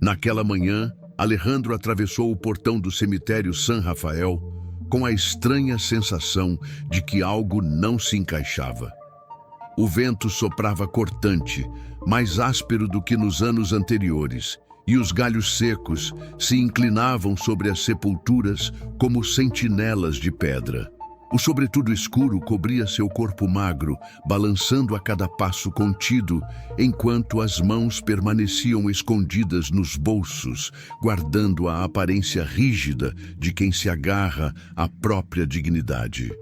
Naquela manhã, Alejandro atravessou o portão do cemitério San Rafael com a estranha sensação de que algo não se encaixava. O vento soprava cortante, mais áspero do que nos anos anteriores, e os galhos secos se inclinavam sobre as sepulturas como sentinelas de pedra. O sobretudo escuro cobria seu corpo magro, balançando a cada passo contido, enquanto as mãos permaneciam escondidas nos bolsos, guardando a aparência rígida de quem se agarra à própria dignidade.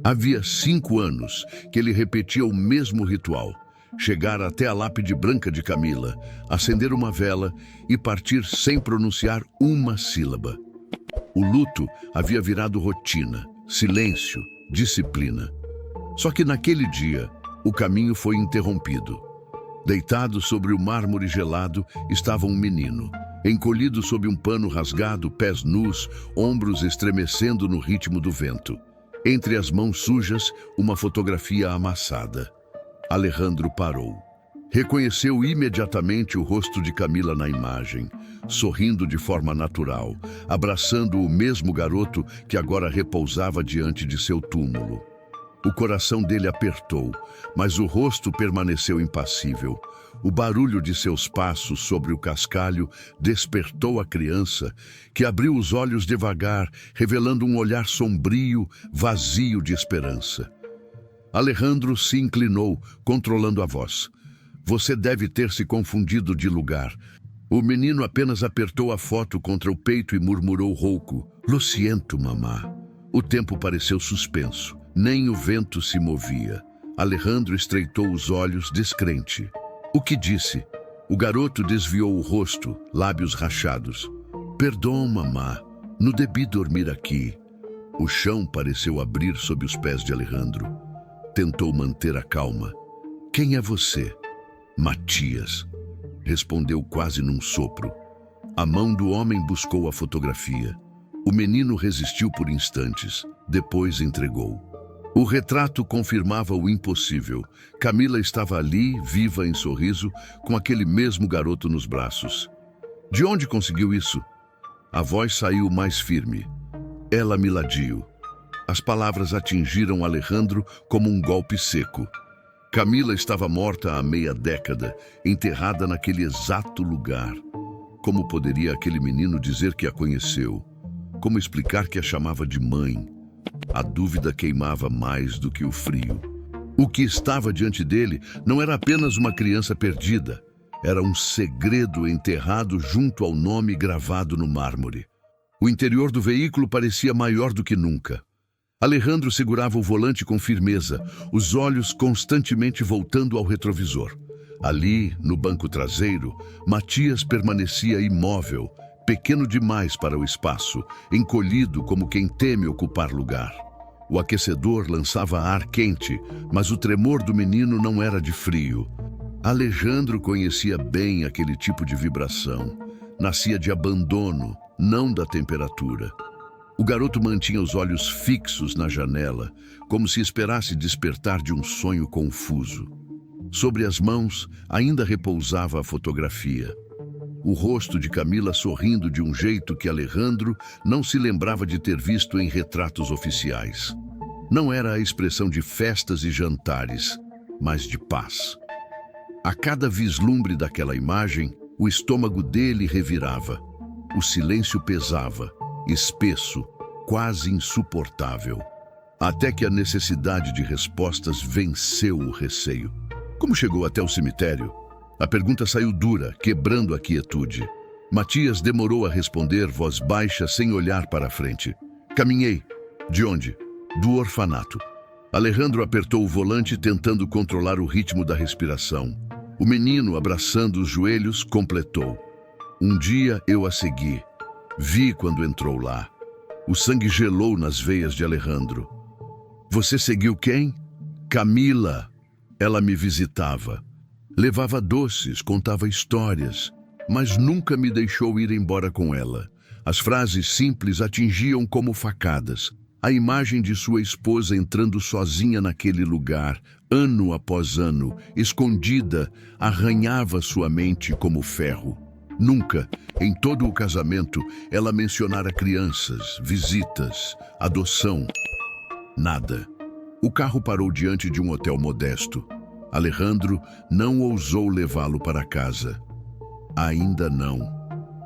Havia 5 anos que ele repetia o mesmo ritual: chegar até a lápide branca de Camila, acender uma vela e partir sem pronunciar uma sílaba. O luto havia virado rotina, silêncio, disciplina. Só que naquele dia, o caminho foi interrompido. Deitado sobre o mármore gelado, estava um menino, encolhido sob um pano rasgado, pés nus, ombros estremecendo no ritmo do vento. Entre as mãos sujas, uma fotografia amassada. Alejandro parou. Reconheceu imediatamente o rosto de Camila na imagem, sorrindo de forma natural, abraçando o mesmo garoto que agora repousava diante de seu túmulo. O coração dele apertou, mas o rosto permaneceu impassível. O barulho de seus passos sobre o cascalho despertou a criança, que abriu os olhos devagar, revelando um olhar sombrio, vazio de esperança. Alejandro se inclinou, controlando a voz. Você deve ter se confundido de lugar. O menino apenas apertou a foto contra o peito e murmurou rouco: Lo siento, mamá. O tempo pareceu suspenso. Nem o vento se movia. Alejandro estreitou os olhos, descrente. O que disse? O garoto desviou o rosto, lábios rachados. Perdão, mamá. Não devi dormir aqui. O chão pareceu abrir sob os pés de Alejandro. Tentou manter a calma. Quem é você? Matias. Respondeu quase num sopro. A mão do homem buscou a fotografia. O menino resistiu por instantes, depois entregou. O retrato confirmava o impossível. Camila estava ali, viva em sorriso, com aquele mesmo garoto nos braços. De onde conseguiu isso? A voz saiu mais firme. Ela me ladiu. As palavras atingiram Alejandro como um golpe seco. Camila estava morta há meia década, enterrada naquele exato lugar. Como poderia aquele menino dizer que a conheceu? Como explicar que a chamava de mãe? A dúvida queimava mais do que o frio. O que estava diante dele não era apenas uma criança perdida. Era um segredo enterrado junto ao nome gravado no mármore. O interior do veículo parecia maior do que nunca. Alejandro segurava o volante com firmeza, os olhos constantemente voltando ao retrovisor. Ali, no banco traseiro, Matias permanecia imóvel, pequeno demais para o espaço, encolhido como quem teme ocupar lugar. O aquecedor lançava ar quente, mas o tremor do menino não era de frio. Alejandro conhecia bem aquele tipo de vibração. Nascia de abandono, não da temperatura. O garoto mantinha os olhos fixos na janela, como se esperasse despertar de um sonho confuso. Sobre as mãos ainda repousava a fotografia. O rosto de Camila sorrindo de um jeito que Alejandro não se lembrava de ter visto em retratos oficiais. Não era a expressão de festas e jantares, mas de paz. A cada vislumbre daquela imagem, o estômago dele revirava. O silêncio pesava, espesso, quase insuportável. Até que a necessidade de respostas venceu o receio. Como chegou até o cemitério? A pergunta saiu dura, quebrando a quietude. Matias demorou a responder, voz baixa, sem olhar para a frente. Caminhei. De onde? Do orfanato. Alejandro apertou o volante, tentando controlar o ritmo da respiração. O menino, abraçando os joelhos, completou. Um dia eu a segui. Vi quando entrou lá. O sangue gelou nas veias de Alejandro. Você seguiu quem? Camila. Ela me visitava. Levava doces, contava histórias, mas nunca me deixou ir embora com ela. As frases simples atingiam como facadas. A imagem de sua esposa entrando sozinha naquele lugar, ano após ano, escondida, arranhava sua mente como ferro. Nunca, em todo o casamento, ela mencionara crianças, visitas, adoção. Nada. O carro parou diante de um hotel modesto. Alejandro não ousou levá-lo para casa. Ainda não.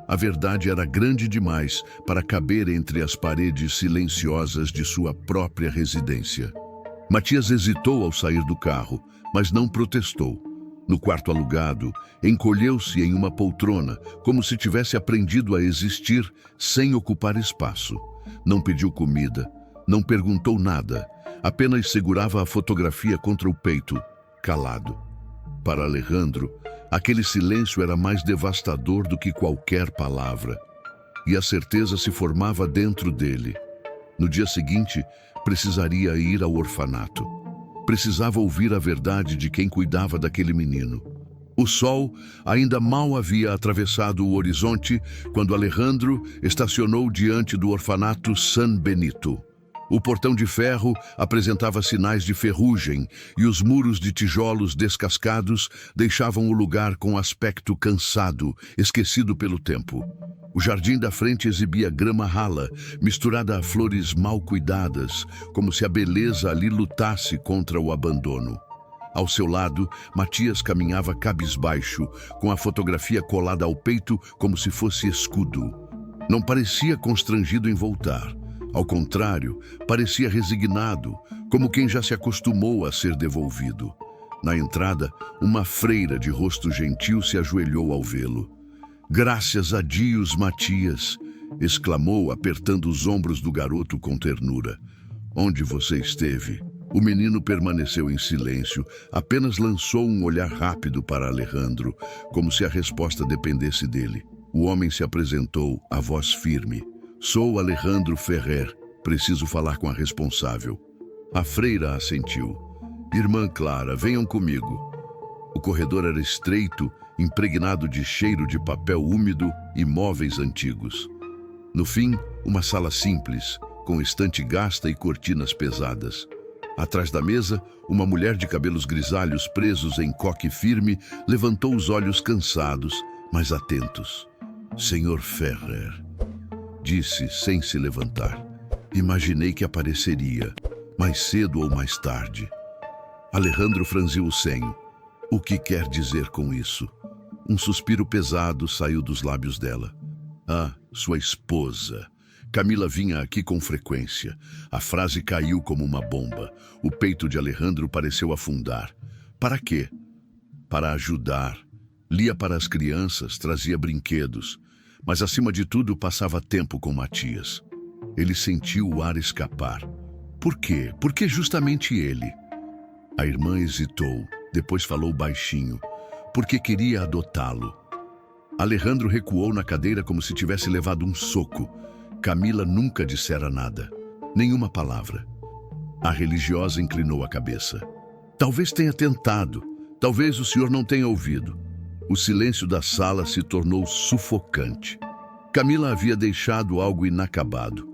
A verdade era grande demais para caber entre as paredes silenciosas de sua própria residência. Matias hesitou ao sair do carro, mas não protestou. No quarto alugado, encolheu-se em uma poltrona, como se tivesse aprendido a existir sem ocupar espaço. Não pediu comida, não perguntou nada, apenas segurava a fotografia contra o peito, calado. Para Alejandro, aquele silêncio era mais devastador do que qualquer palavra, e a certeza se formava dentro dele. No dia seguinte, precisaria ir ao orfanato. Precisava ouvir a verdade de quem cuidava daquele menino. O sol ainda mal havia atravessado o horizonte quando Alejandro estacionou diante do orfanato San Benito. O portão de ferro apresentava sinais de ferrugem e os muros de tijolos descascados deixavam o lugar com aspecto cansado, esquecido pelo tempo. O jardim da frente exibia grama rala, misturada a flores mal cuidadas, como se a beleza ali lutasse contra o abandono. Ao seu lado, Matias caminhava cabisbaixo, com a fotografia colada ao peito como se fosse escudo. Não parecia constrangido em voltar. Ao contrário, parecia resignado, como quem já se acostumou a ser devolvido. Na entrada, uma freira de rosto gentil se ajoelhou ao vê-lo. "Graças a Deus, Matias!" exclamou, apertando os ombros do garoto com ternura. "Onde você esteve?" O menino permaneceu em silêncio, apenas lançou um olhar rápido para Alejandro, como se a resposta dependesse dele. O homem se apresentou, a voz firme. "Sou Alejandro Ferrer. Preciso falar com a responsável." A freira assentiu. "Irmã Clara, venham comigo." O corredor era estreito, impregnado de cheiro de papel úmido e móveis antigos. No fim, uma sala simples, com estante gasta e cortinas pesadas. Atrás da mesa, uma mulher de cabelos grisalhos presos em coque firme levantou os olhos cansados, mas atentos. "Senhor Ferrer", disse sem se levantar. "Imaginei que apareceria, mais cedo ou mais tarde." Alejandro franziu o senho. "O que quer dizer com isso?" Um suspiro pesado saiu dos lábios dela. "Ah, sua esposa. Camila vinha aqui com frequência." A frase caiu como uma bomba. O peito de Alejandro pareceu afundar. Para quê? Para ajudar. Lia para as crianças, trazia brinquedos. Mas, acima de tudo, passava tempo com Matias. Ele sentiu o ar escapar. Por quê? Por que justamente ele? A irmã hesitou, depois falou baixinho. Porque queria adotá-lo. Alejandro recuou na cadeira como se tivesse levado um soco. Camila nunca dissera nada. Nenhuma palavra. A religiosa inclinou a cabeça. "Talvez tenha tentado. Talvez o senhor não tenha ouvido." O silêncio da sala se tornou sufocante. Camila havia deixado algo inacabado.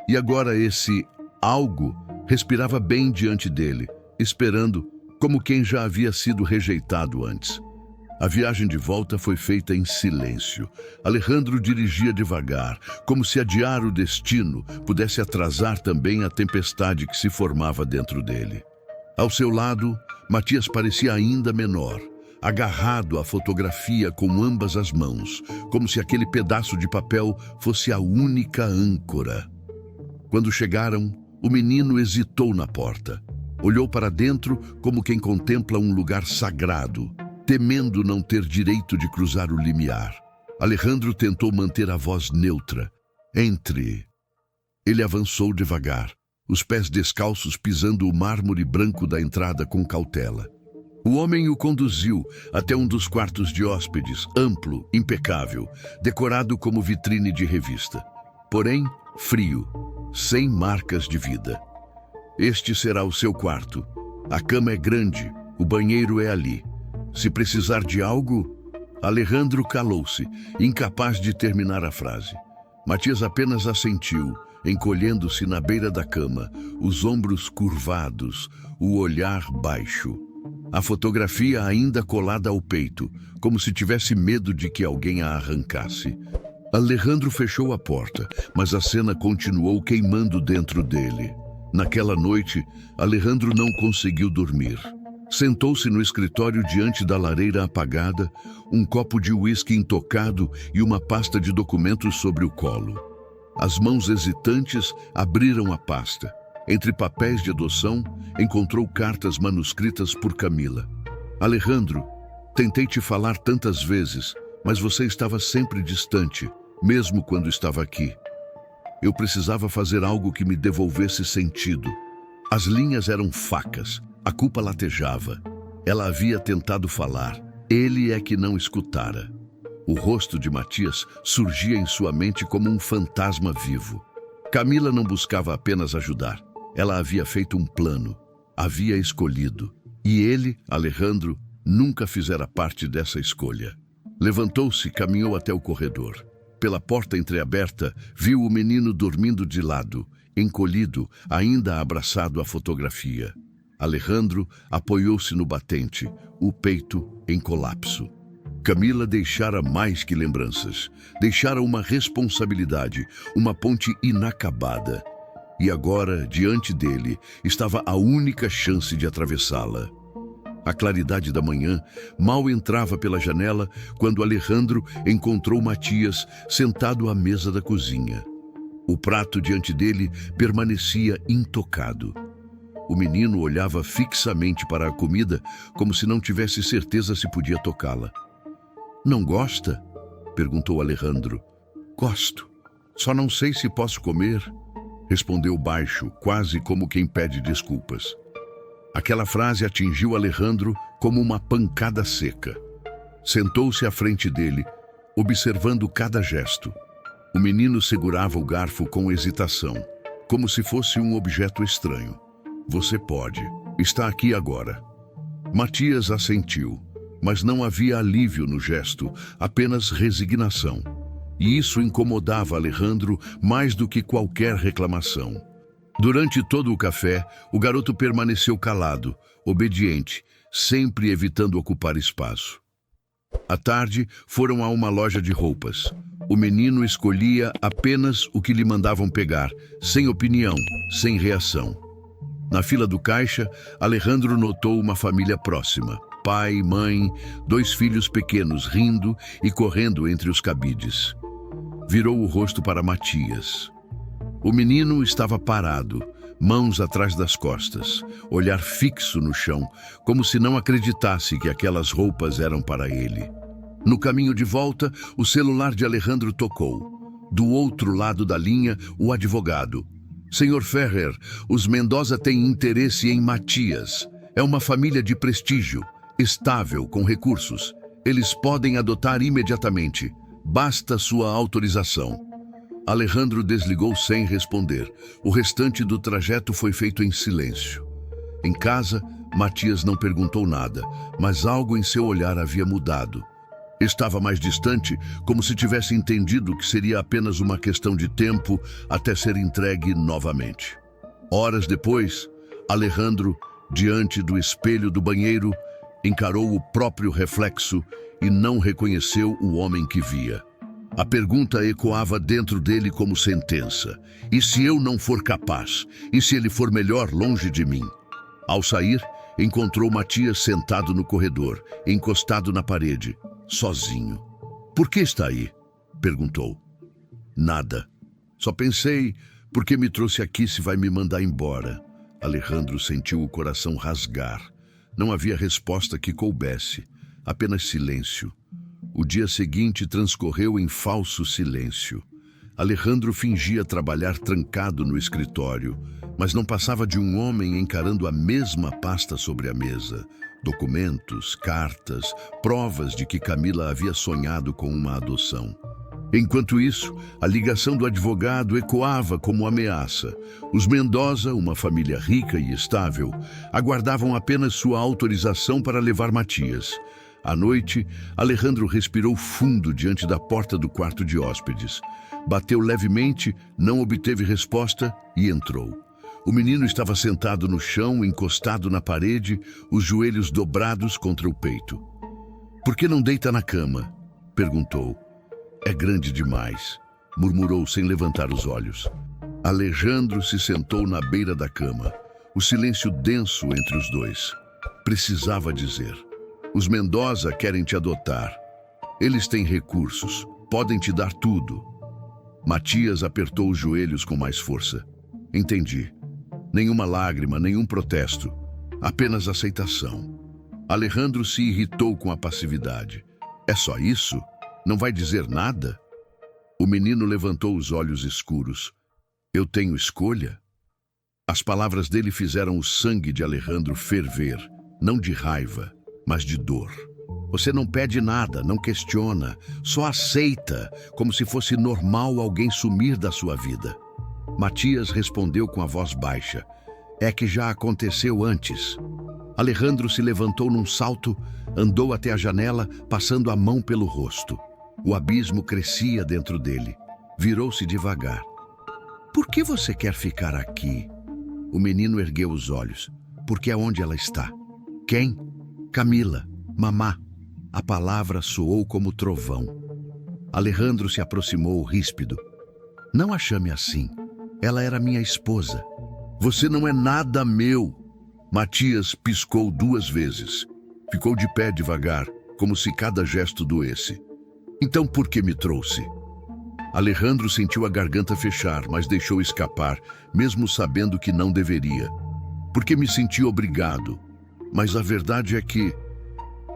E agora esse algo respirava bem diante dele, esperando, como quem já havia sido rejeitado antes. A viagem de volta foi feita em silêncio. Alejandro dirigia devagar, como se adiar o destino pudesse atrasar também a tempestade que se formava dentro dele. Ao seu lado, Matias parecia ainda menor, agarrado à fotografia com ambas as mãos, como se aquele pedaço de papel fosse a única âncora. Quando chegaram, o menino hesitou na porta. Olhou para dentro como quem contempla um lugar sagrado, temendo não ter direito de cruzar o limiar. Alejandro tentou manter a voz neutra. "Entre." Ele avançou devagar, os pés descalços pisando o mármore branco da entrada com cautela. O homem o conduziu até um dos quartos de hóspedes, amplo, impecável, decorado como vitrine de revista. Porém, frio, sem marcas de vida. "Este será o seu quarto. A cama é grande, o banheiro é ali. Se precisar de algo..." Alejandro calou-se, incapaz de terminar a frase. Matias apenas assentiu, encolhendo-se na beira da cama, os ombros curvados, o olhar baixo. A fotografia ainda colada ao peito, como se tivesse medo de que alguém a arrancasse. Alejandro fechou a porta, mas a cena continuou queimando dentro dele. Naquela noite, Alejandro não conseguiu dormir. Sentou-se no escritório diante da lareira apagada, um copo de uísque intocado e uma pasta de documentos sobre o colo. As mãos hesitantes abriram a pasta. Entre papéis de adoção, encontrou cartas manuscritas por Camila. Alejandro, tentei te falar tantas vezes, mas você estava sempre distante, mesmo quando estava aqui. Eu precisava fazer algo que me devolvesse sentido. As linhas eram facas, a culpa latejava. Ela havia tentado falar, ele é que não escutara. O rosto de Matias surgia em sua mente como um fantasma vivo. Camila não buscava apenas ajudar. Ela havia feito um plano, havia escolhido. E ele, Alejandro, nunca fizera parte dessa escolha. Levantou-se e caminhou até o corredor. Pela porta entreaberta, viu o menino dormindo de lado, encolhido, ainda abraçado à fotografia. Alejandro apoiou-se no batente, o peito em colapso. Camila deixara mais que lembranças. Deixara uma responsabilidade, uma ponte inacabada. E agora, diante dele, estava a única chance de atravessá-la. A claridade da manhã mal entrava pela janela quando Alejandro encontrou Matias sentado à mesa da cozinha. O prato diante dele permanecia intocado. O menino olhava fixamente para a comida como se não tivesse certeza se podia tocá-la. "Não gosta?" perguntou Alejandro. "Gosto. Só não sei se posso comer", respondeu baixo, quase como quem pede desculpas. Aquela frase atingiu Alejandro como uma pancada seca. Sentou-se à frente dele, observando cada gesto. O menino segurava o garfo com hesitação, como se fosse um objeto estranho. "Você pode. Está aqui agora." Matias assentiu, mas não havia alívio no gesto, apenas resignação. E isso incomodava Alejandro mais do que qualquer reclamação. Durante todo o café, o garoto permaneceu calado, obediente, sempre evitando ocupar espaço. À tarde, foram a uma loja de roupas. O menino escolhia apenas o que lhe mandavam pegar, sem opinião, sem reação. Na fila do caixa, Alejandro notou uma família próxima. Pai, mãe, 2 filhos pequenos rindo e correndo entre os cabides. Virou o rosto para Matias. O menino estava parado, mãos atrás das costas, olhar fixo no chão, como se não acreditasse que aquelas roupas eram para ele. No caminho de volta, o celular de Alejandro tocou. Do outro lado da linha, o advogado. "Senhor Ferrer, os Mendoza têm interesse em Matias. É uma família de prestígio, estável, com recursos. Eles podem adotar imediatamente. Basta sua autorização." Alejandro desligou sem responder. O restante do trajeto foi feito em silêncio. Em casa, Matias não perguntou nada, mas algo em seu olhar havia mudado. Estava mais distante, como se tivesse entendido que seria apenas uma questão de tempo até ser entregue novamente. Horas depois, Alejandro, diante do espelho do banheiro, encarou o próprio reflexo e não reconheceu o homem que via. A pergunta ecoava dentro dele como sentença. E se eu não for capaz? E se ele for melhor longe de mim? Ao sair, encontrou Matias sentado no corredor, encostado na parede, sozinho. "Por que está aí?" perguntou. "Nada. Só pensei, por que me trouxe aqui se vai me mandar embora?" Alejandro sentiu o coração rasgar. Não havia resposta que coubesse, apenas silêncio. O dia seguinte transcorreu em falso silêncio. Alejandro fingia trabalhar trancado no escritório, mas não passava de um homem encarando a mesma pasta sobre a mesa. Documentos, cartas, provas de que Camila havia sonhado com uma adoção. Enquanto isso, a ligação do advogado ecoava como ameaça. Os Mendoza, uma família rica e estável, aguardavam apenas sua autorização para levar Matias. À noite, Alejandro respirou fundo diante da porta do quarto de hóspedes. Bateu levemente, não obteve resposta e entrou. O menino estava sentado no chão, encostado na parede, os joelhos dobrados contra o peito. "Por que não deita na cama?" perguntou. "É grande demais", murmurou sem levantar os olhos. Alejandro se sentou na beira da cama. O silêncio denso entre os dois. Precisava dizer: "Os Mendoza querem te adotar. Eles têm recursos, podem te dar tudo." Matias apertou os joelhos com mais força. "Entendi." Nenhuma lágrima, nenhum protesto, apenas aceitação. Alejandro se irritou com a passividade. "É só isso? Não vai dizer nada?" O menino levantou os olhos escuros. "Eu tenho escolha?" As palavras dele fizeram o sangue de Alejandro ferver, não de raiva, mas de dor. "Você não pede nada, não questiona, só aceita, como se fosse normal alguém sumir da sua vida." Matias respondeu com a voz baixa: "É que já aconteceu antes." Alejandro se levantou num salto, andou até a janela, passando a mão pelo rosto. O abismo crescia dentro dele. Virou-se devagar. "Por que você quer ficar aqui?" O menino ergueu os olhos. "Porque é onde ela está." "Quem?" "Camila, mamá." A palavra soou como trovão. Alejandro se aproximou ríspido. "Não a chame assim. Ela era minha esposa." "Você não é nada meu." Matias piscou 2 vezes. Ficou de pé devagar, como se cada gesto doesse. "Então por que me trouxe?" Alejandro sentiu a garganta fechar, mas deixou escapar, mesmo sabendo que não deveria. "Porque me senti obrigado. Mas a verdade é que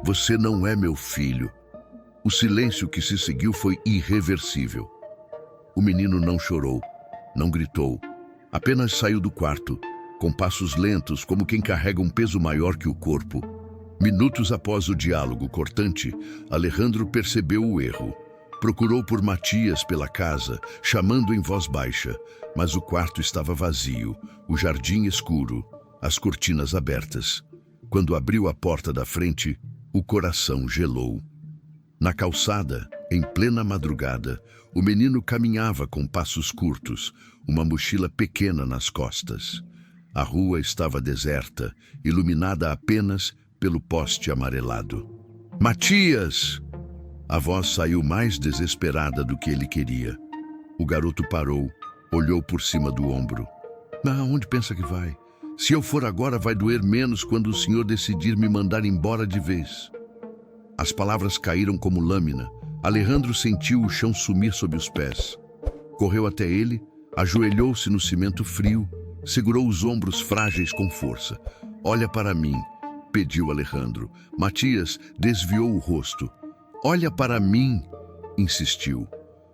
você não é meu filho." O silêncio que se seguiu foi irreversível. O menino não chorou, não gritou, apenas saiu do quarto, com passos lentos, como quem carrega um peso maior que o corpo. Minutos após o diálogo cortante, Alejandro percebeu o erro. Procurou por Matias pela casa, chamando em voz baixa, mas o quarto estava vazio, o jardim escuro, as cortinas abertas. Quando abriu a porta da frente, o coração gelou. Na calçada, em plena madrugada, o menino caminhava com passos curtos, uma mochila pequena nas costas. A rua estava deserta, iluminada apenas pelo poste amarelado. "Matias!" A voz saiu mais desesperada do que ele queria. O garoto parou, olhou por cima do ombro. "Onde pensa que vai? Se eu for agora, vai doer menos quando o senhor decidir me mandar embora de vez." As palavras caíram como lâmina. Alejandro sentiu o chão sumir sob os pés. Correu até ele, ajoelhou-se no cimento frio, segurou os ombros frágeis com força. "Olha para mim", pediu Alejandro. Matias desviou o rosto. "Olha para mim", insistiu.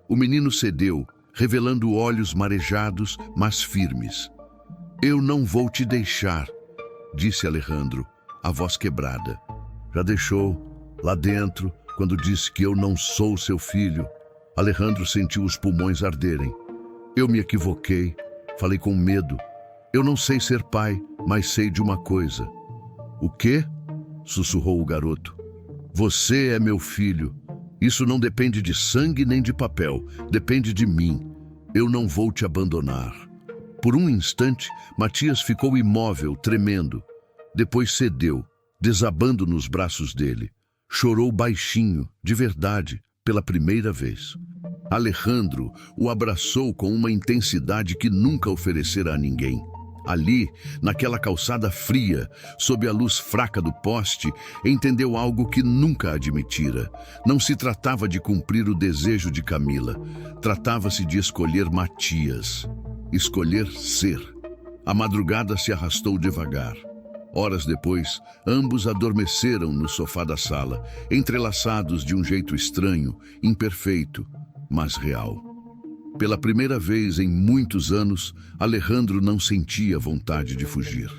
O menino cedeu, revelando olhos marejados, mas firmes. "Eu não vou te deixar", disse Alejandro, a voz quebrada. "Já deixou, lá dentro, quando disse que eu não sou seu filho." Alejandro sentiu os pulmões arderem. "Eu me equivoquei, falei com medo. Eu não sei ser pai, mas sei de uma coisa." "O quê?" sussurrou o garoto. "Você é meu filho. Isso não depende de sangue nem de papel, depende de mim. Eu não vou te abandonar." Por um instante, Matias ficou imóvel, tremendo. Depois cedeu, desabando nos braços dele. Chorou baixinho, de verdade, pela primeira vez. Alejandro o abraçou com uma intensidade que nunca oferecera a ninguém. Ali, naquela calçada fria, sob a luz fraca do poste, entendeu algo que nunca admitira. Não se tratava de cumprir o desejo de Camila. Tratava-se de escolher Matias. Escolher ser. A madrugada se arrastou devagar. Horas depois, ambos adormeceram no sofá da sala, entrelaçados de um jeito estranho, imperfeito, mas real. Pela primeira vez em muitos anos, Alejandro não sentia vontade de fugir.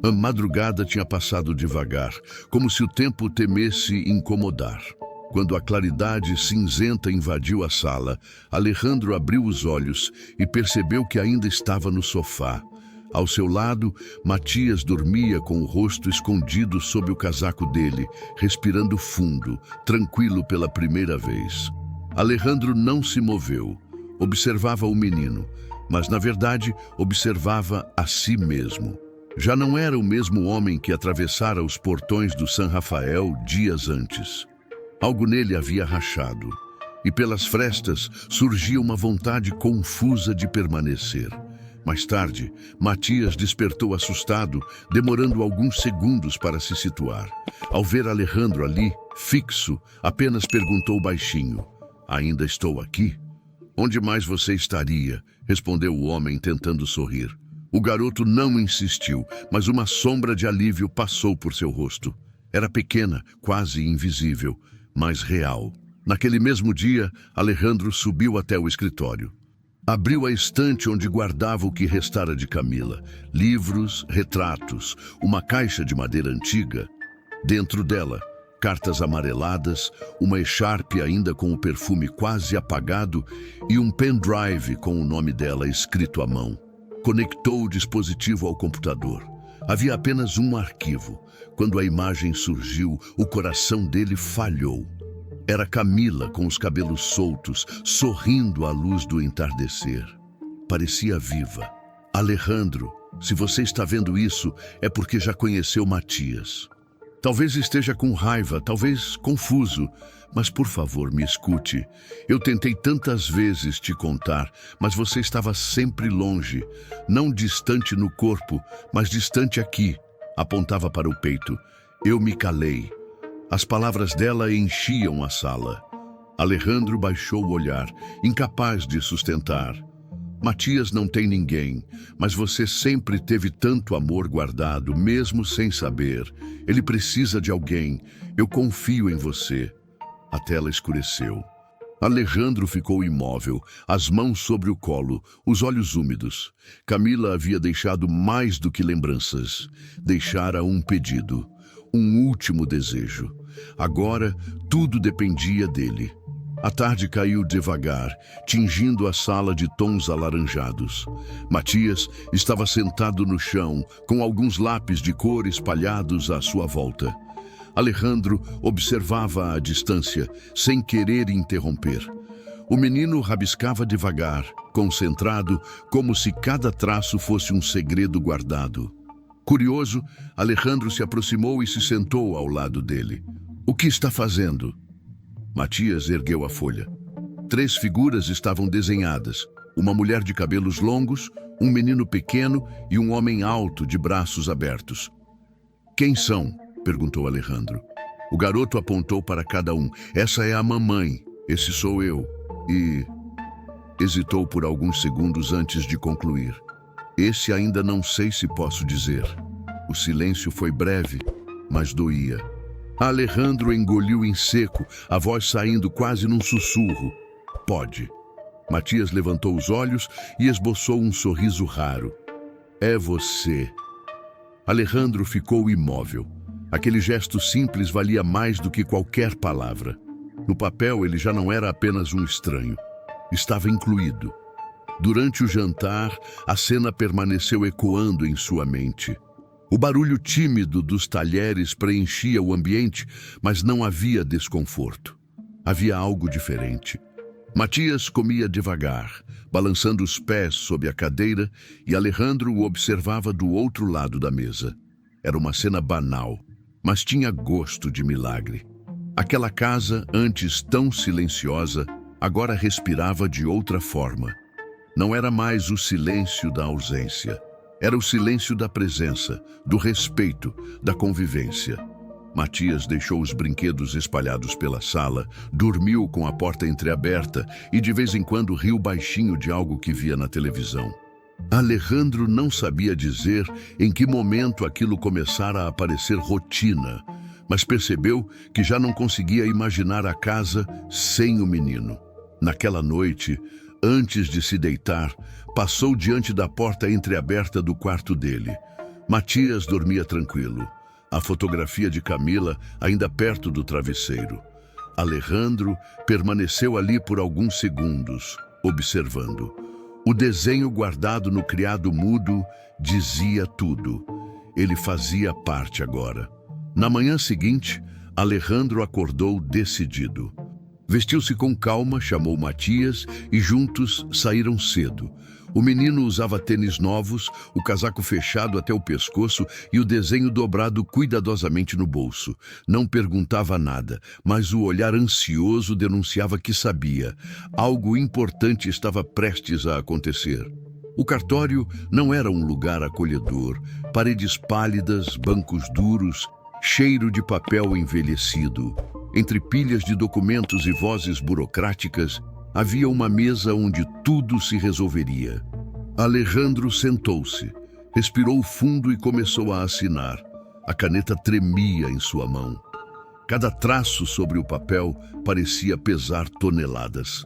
A madrugada tinha passado devagar, como se o tempo temesse incomodar. Quando a claridade cinzenta invadiu a sala, Alejandro abriu os olhos e percebeu que ainda estava no sofá. Ao seu lado, Matias dormia com o rosto escondido sob o casaco dele, respirando fundo, tranquilo pela primeira vez. Alejandro não se moveu. Observava o menino, mas na verdade observava a si mesmo. Já não era o mesmo homem que atravessara os portões do San Rafael dias antes. Algo nele havia rachado, e pelas frestas surgia uma vontade confusa de permanecer. Mais tarde, Matias despertou assustado, demorando alguns segundos para se situar. Ao ver Alejandro ali, fixo, apenas perguntou baixinho: "Ainda estou aqui?" "Onde mais você estaria?" respondeu o homem, tentando sorrir. O garoto não insistiu, mas uma sombra de alívio passou por seu rosto. Era pequena, quase invisível, mas real. Naquele mesmo dia, Alejandro subiu até o escritório. Abriu a estante onde guardava o que restara de Camila. Livros, retratos, uma caixa de madeira antiga. Dentro dela, cartas amareladas, uma echarpe ainda com o perfume quase apagado e um pendrive com o nome dela escrito à mão. Conectou o dispositivo ao computador. Havia apenas um arquivo. Quando a imagem surgiu, o coração dele falhou. Era Camila com os cabelos soltos, sorrindo à luz do entardecer. Parecia viva. "Alejandro, se você está vendo isso, é porque já conheceu Matias. Talvez esteja com raiva, talvez confuso, mas por favor, me escute. Eu tentei tantas vezes te contar, mas você estava sempre longe, não distante no corpo, mas distante aqui." Apontava para o peito. Eu me calei. As palavras dela enchiam a sala. Alejandro baixou o olhar, incapaz de sustentar. "Matias não tem ninguém, mas você sempre teve tanto amor guardado, mesmo sem saber. Ele precisa de alguém. Eu confio em você." A tela escureceu. Alejandro ficou imóvel, as mãos sobre o colo, os olhos úmidos. Camila havia deixado mais do que lembranças. Deixara um pedido, um último desejo. Agora, tudo dependia dele. A tarde caiu devagar, tingindo a sala de tons alaranjados. Matias estava sentado no chão, com alguns lápis de cor espalhados à sua volta. Alejandro observava à distância, sem querer interromper. O menino rabiscava devagar, concentrado, como se cada traço fosse um segredo guardado. Curioso, Alejandro se aproximou e se sentou ao lado dele. "O que está fazendo?" Matias ergueu a folha. 3 figuras estavam desenhadas: uma mulher de cabelos longos, um menino pequeno e um homem alto de braços abertos. "Quem são?" perguntou Alejandro. O garoto apontou para cada um. "Essa é a mamãe, esse sou eu." E hesitou por alguns segundos antes de concluir. "Esse ainda não sei se posso dizer." O silêncio foi breve, mas doía. Alejandro engoliu em seco, a voz saindo quase num sussurro. "Pode." Matias levantou os olhos e esboçou um sorriso raro. "É você." Alejandro ficou imóvel. Aquele gesto simples valia mais do que qualquer palavra. No papel, ele já não era apenas um estranho. Estava incluído. Durante o jantar, a cena permaneceu ecoando em sua mente. O barulho tímido dos talheres preenchia o ambiente, mas não havia desconforto. Havia algo diferente. Matias comia devagar, balançando os pés sob a cadeira, e Alejandro o observava do outro lado da mesa. Era uma cena banal, mas tinha gosto de milagre. Aquela casa, antes tão silenciosa, agora respirava de outra forma. Não era mais o silêncio da ausência. Era o silêncio da presença, do respeito, da convivência. Matias deixou os brinquedos espalhados pela sala, dormiu com a porta entreaberta e de vez em quando riu baixinho de algo que via na televisão. Alejandro não sabia dizer em que momento aquilo começara a parecer rotina, mas percebeu que já não conseguia imaginar a casa sem o menino. Naquela noite, antes de se deitar, passou diante da porta entreaberta do quarto dele. Matias dormia tranquilo. A fotografia de Camila ainda perto do travesseiro. Alejandro permaneceu ali por alguns segundos, observando. O desenho guardado no criado mudo dizia tudo. Ele fazia parte agora. Na manhã seguinte, Alejandro acordou decidido. Vestiu-se com calma, chamou Matias e juntos saíram cedo. O menino usava tênis novos, o casaco fechado até o pescoço e o desenho dobrado cuidadosamente no bolso. Não perguntava nada, mas o olhar ansioso denunciava que sabia. Algo importante estava prestes a acontecer. O cartório não era um lugar acolhedor. Paredes pálidas, bancos duros, cheiro de papel envelhecido. Entre pilhas de documentos e vozes burocráticas, havia uma mesa onde tudo se resolveria. Alejandro sentou-se, respirou fundo e começou a assinar. A caneta tremia em sua mão. Cada traço sobre o papel parecia pesar toneladas.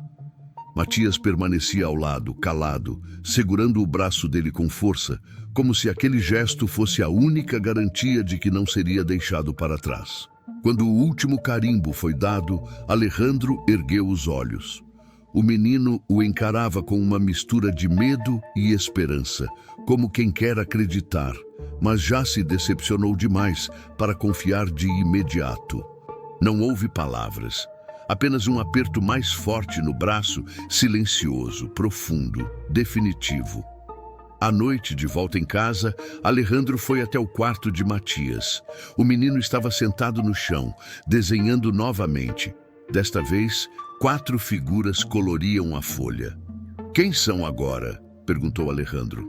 Matias permanecia ao lado, calado, segurando o braço dele com força, como se aquele gesto fosse a única garantia de que não seria deixado para trás. Quando o último carimbo foi dado, Alejandro ergueu os olhos. O menino o encarava com uma mistura de medo e esperança, como quem quer acreditar, mas já se decepcionou demais para confiar de imediato. Não houve palavras, apenas um aperto mais forte no braço, silencioso, profundo, definitivo. À noite, de volta em casa, Alejandro foi até o quarto de Matias. O menino estava sentado no chão, desenhando novamente. Desta vez, 4 figuras coloriam a folha. "Quem são agora?" perguntou Alejandro.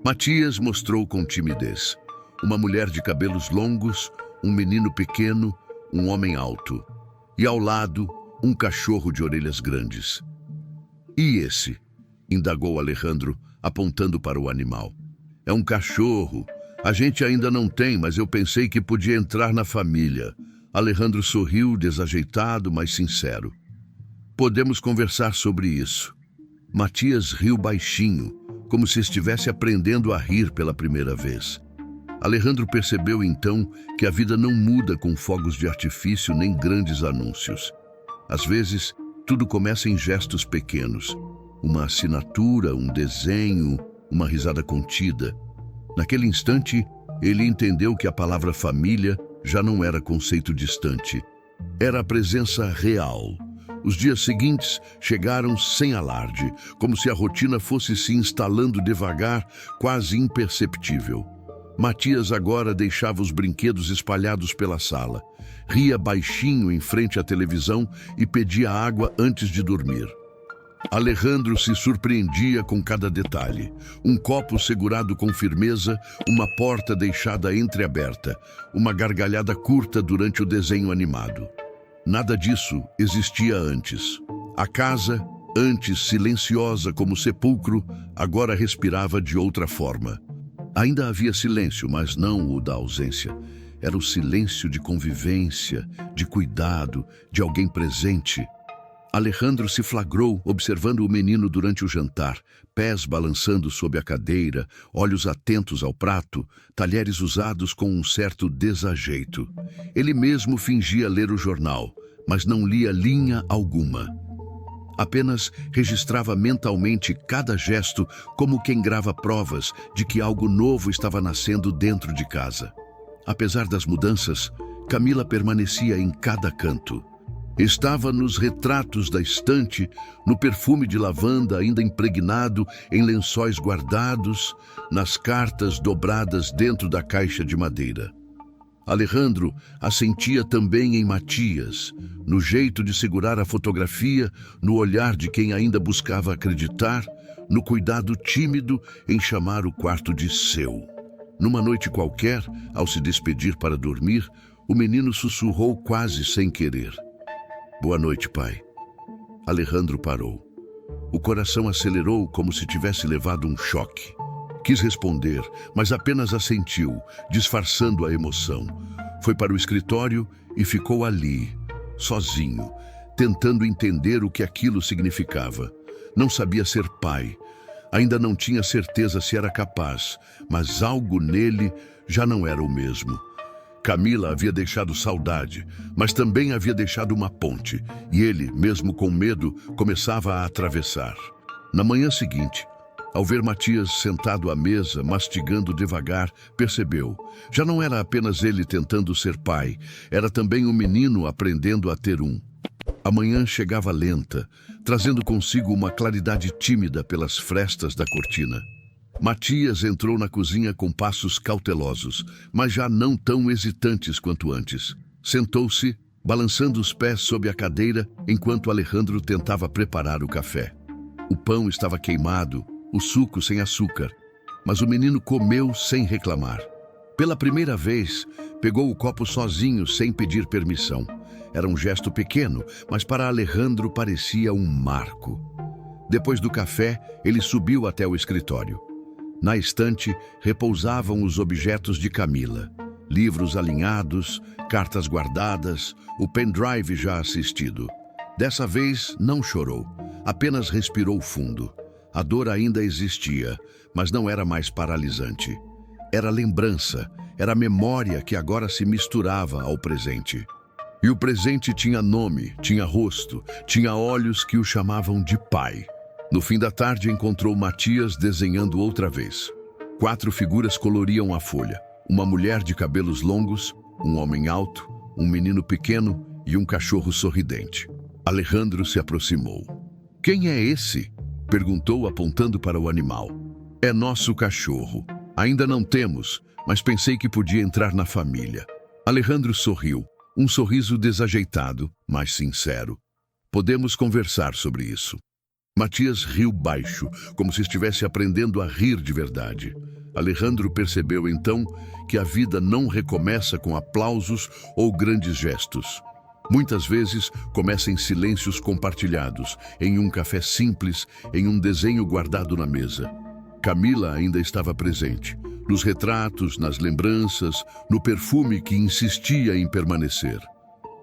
Matias mostrou com timidez. Uma mulher de cabelos longos, um menino pequeno, um homem alto. E ao lado, um cachorro de orelhas grandes. "E esse?" indagou Alejandro, apontando para o animal. "É um cachorro. A gente ainda não tem, mas eu pensei que podia entrar na família." Alejandro sorriu, desajeitado, mas sincero. "Podemos conversar sobre isso." Matias riu baixinho, como se estivesse aprendendo a rir pela primeira vez. Alejandro percebeu então que a vida não muda com fogos de artifício nem grandes anúncios. Às vezes, tudo começa em gestos pequenos. Uma assinatura, um desenho, uma risada contida. Naquele instante, ele entendeu que a palavra família já não era conceito distante. Era a presença real. Os dias seguintes chegaram sem alarde, como se a rotina fosse se instalando devagar, quase imperceptível. Matias agora deixava os brinquedos espalhados pela sala. Ria baixinho em frente à televisão e pedia água antes de dormir. Alejandro se surpreendia com cada detalhe. Um copo segurado com firmeza, uma porta deixada entreaberta, uma gargalhada curta durante o desenho animado. Nada disso existia antes. A casa, antes silenciosa como sepulcro, agora respirava de outra forma. Ainda havia silêncio, mas não o da ausência. Era o silêncio de convivência, de cuidado, de alguém presente. Alejandro se flagrou observando o menino durante o jantar, pés balançando sob a cadeira, olhos atentos ao prato, talheres usados com um certo desajeito. Ele mesmo fingia ler o jornal, mas não lia linha alguma. Apenas registrava mentalmente cada gesto como quem grava provas de que algo novo estava nascendo dentro de casa. Apesar das mudanças, Camila permanecia em cada canto. Estava nos retratos da estante, no perfume de lavanda ainda impregnado em lençóis guardados, nas cartas dobradas dentro da caixa de madeira. Alejandro a sentia também em Matias, no jeito de segurar a fotografia, no olhar de quem ainda buscava acreditar, no cuidado tímido em chamar o quarto de seu. Numa noite qualquer, ao se despedir para dormir, o menino sussurrou quase sem querer: "Boa noite, pai." Alejandro parou. O coração acelerou como se tivesse levado um choque. Quis responder, mas apenas assentiu, disfarçando a emoção. Foi para o escritório e ficou ali, sozinho, tentando entender o que aquilo significava. Não sabia ser pai. Ainda não tinha certeza se era capaz, mas algo nele já não era o mesmo. Camila havia deixado saudade, mas também havia deixado uma ponte, e ele, mesmo com medo, começava a atravessar. Na manhã seguinte, ao ver Matias sentado à mesa, mastigando devagar, percebeu. Já não era apenas ele tentando ser pai, era também o menino aprendendo a ter um. A manhã chegava lenta, trazendo consigo uma claridade tímida pelas frestas da cortina. Matias entrou na cozinha com passos cautelosos, mas já não tão hesitantes quanto antes. Sentou-se, balançando os pés sob a cadeira, enquanto Alejandro tentava preparar o café. O pão estava queimado, o suco sem açúcar, mas o menino comeu sem reclamar. Pela primeira vez, pegou o copo sozinho, sem pedir permissão. Era um gesto pequeno, mas para Alejandro parecia um marco. Depois do café, ele subiu até o escritório. Na estante, repousavam os objetos de Camila. Livros alinhados, cartas guardadas, o pendrive já assistido. Dessa vez, não chorou, apenas respirou fundo. A dor ainda existia, mas não era mais paralisante. Era lembrança, era memória que agora se misturava ao presente. E o presente tinha nome, tinha rosto, tinha olhos que o chamavam de pai. No fim da tarde encontrou Matias desenhando outra vez. 4 figuras coloriam a folha. Uma mulher de cabelos longos, um homem alto, um menino pequeno e um cachorro sorridente. Alejandro se aproximou. "Quem é esse?" perguntou apontando para o animal. "É nosso cachorro. Ainda não temos, mas pensei que podia entrar na família." Alejandro sorriu, um sorriso desajeitado, mas sincero. "Podemos conversar sobre isso." Matias riu baixo, como se estivesse aprendendo a rir de verdade. Alejandro percebeu então que a vida não recomeça com aplausos ou grandes gestos. Muitas vezes começa em silêncios compartilhados, em um café simples, em um desenho guardado na mesa. Camila ainda estava presente, nos retratos, nas lembranças, no perfume que insistia em permanecer.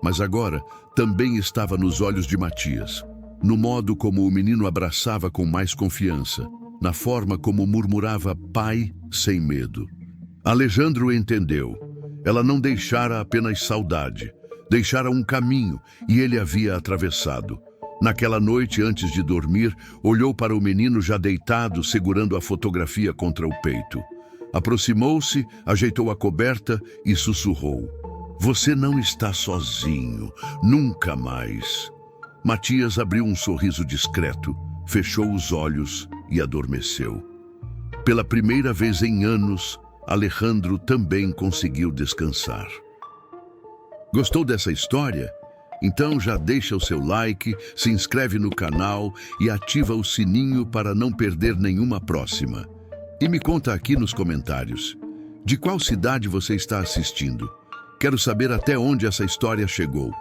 Mas agora também estava nos olhos de Matias, no modo como o menino abraçava com mais confiança, na forma como murmurava pai sem medo. Alejandro entendeu. Ela não deixara apenas saudade, deixara um caminho e ele havia atravessado. Naquela noite, antes de dormir, olhou para o menino já deitado, segurando a fotografia contra o peito. Aproximou-se, ajeitou a coberta e sussurrou: "Você não está sozinho, nunca mais." Matias abriu um sorriso discreto, fechou os olhos e adormeceu. Pela primeira vez em anos, Alejandro também conseguiu descansar. Gostou dessa história? Então já deixa o seu like, se inscreve no canal e ativa o sininho para não perder nenhuma próxima. E me conta aqui nos comentários, de qual cidade você está assistindo? Quero saber até onde essa história chegou.